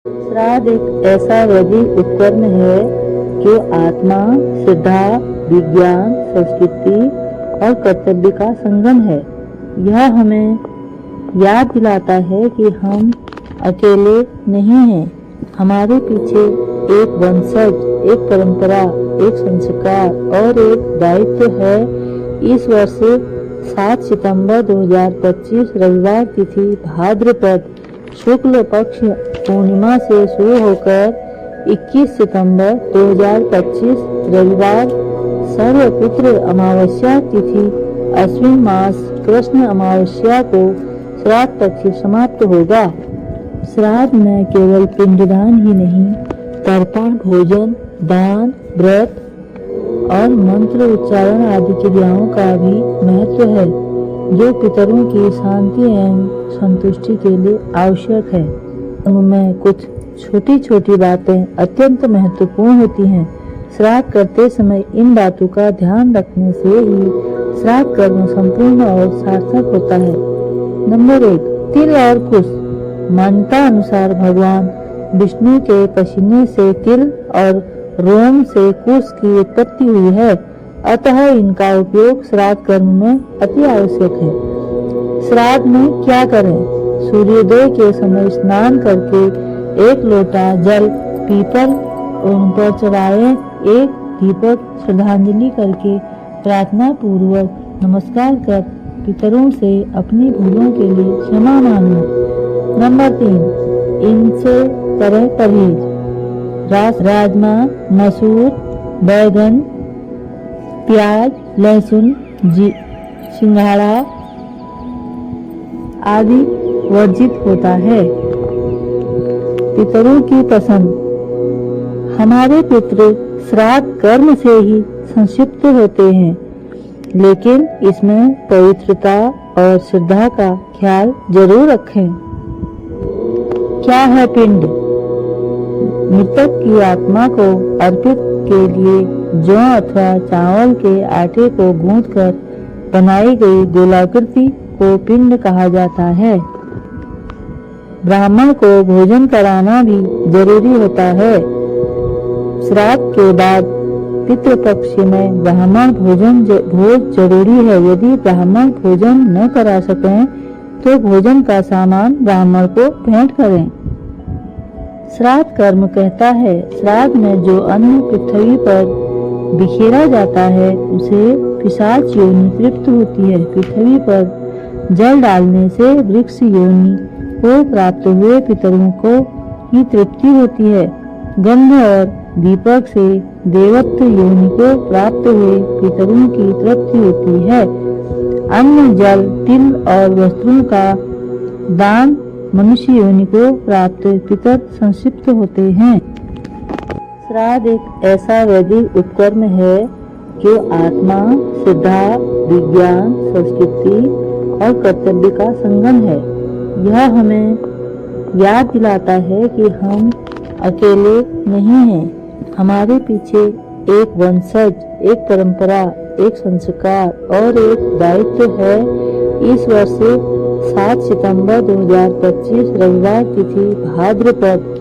श्राद्ध एक ऐसा वैदिक उपकरण है जो आत्मा, श्रद्धा, विज्ञान, संस्कृति और कर्तव्य का संगम है। यह हमें याद दिलाता है कि हम अकेले नहीं हैं। हमारे पीछे एक वंशज, एक परंपरा, एक संस्कार और एक दायित्व है। इस वर्ष 7 सितंबर 2025 रविवार तिथि भाद्रपद शुक्ल पक्ष पूर्णिमा से शुरू होकर 21 सितंबर 2025 रविवार सर्वपुत्र अमावस्या तिथि अश्विन मास कृष्ण अमावस्या को श्राद्ध पक्ष समाप्त होगा। श्राद्ध में केवल पिंडदान ही नहीं, तर्पण, भोजन, दान, व्रत और मंत्र उच्चारण आदि क्रियाओं का भी महत्व है, जो पितरों की शांति एवं संतुष्टि के लिए आवश्यक है। उनमें कुछ छोटी छोटी बातें अत्यंत महत्वपूर्ण होती हैं। श्राद्ध करते समय इन बातों का ध्यान रखने से ही श्राद्ध कर्म संपूर्ण और सार्थक होता है। नंबर 1, तिल और कुश। मान्यता अनुसार भगवान विष्णु के पसीने से तिल और रोम से कुश की उत्पत्ति हुई है, अतः इनका उपयोग श्राद्ध कर्म में अति आवश्यक है। श्राद्ध में क्या करें? सूर्योदय के समय स्नान करके 1 लोटा जल पीपल पर चढ़ाएं, एक दीपक श्रद्धांजलि करके प्रार्थना पूर्वक नमस्कार कर पितरों से अपनी भूलों के लिए क्षमा मांगना। नंबर 3, इनसे करें परहेज। राजमा, मसूर, बैगन, प्याज, लहसुन, सिंघाड़ा आदि वर्जित होता है। पितरों की पसंद। हमारे पितृ श्राद्ध कर्म से ही संक्षिप्त होते हैं, लेकिन इसमें पवित्रता और श्रद्धा का ख्याल जरूर रखें। क्या है पिंड? मृतक की आत्मा को अर्पित के लिए जौ अथवा चावल के आटे को गूंथकर बनाई गई गोलाकृति को पिंड कहा जाता है। ब्राह्मण को भोजन कराना भी जरूरी होता है। श्राद्ध के बाद पितृपक्ष में ब्राह्मण भोज जरूरी है। यदि ब्राह्मण भोजन न करा सकें तो भोजन का सामान ब्राह्मण को भेंट करें। श्राद्ध कर्म कहता है, श्राद्ध में जो अन्न पृथ्वी पर बिखेरा जाता है उसे पिशाच योनि तृप्त होती है। पृथ्वी पर जल डालने से वृक्ष योनि को प्राप्त हुए पितरों को ही तृप्ति होती है। गंध और दीपक से देवत्व योनि को प्राप्त हुए पितरों की तृप्ति होती है। अन्न, जल, तिल और वस्त्रों का दान मनुष्य योनि को प्राप्त पितर संक्षिप्त होते हैं। श्राद्ध एक ऐसा वैदिक उपकरण है जो आत्मा, श्रद्धा, विज्ञान, संस्कृति और कर्तव्य का संगम है। यह हमें याद दिलाता है कि हम अकेले नहीं हैं। हमारे पीछे एक वंशज, एक परंपरा, एक संस्कार और एक दायित्व है। इस वर्ष 7 सितंबर 2025 रविवार तिथि भाद्रपद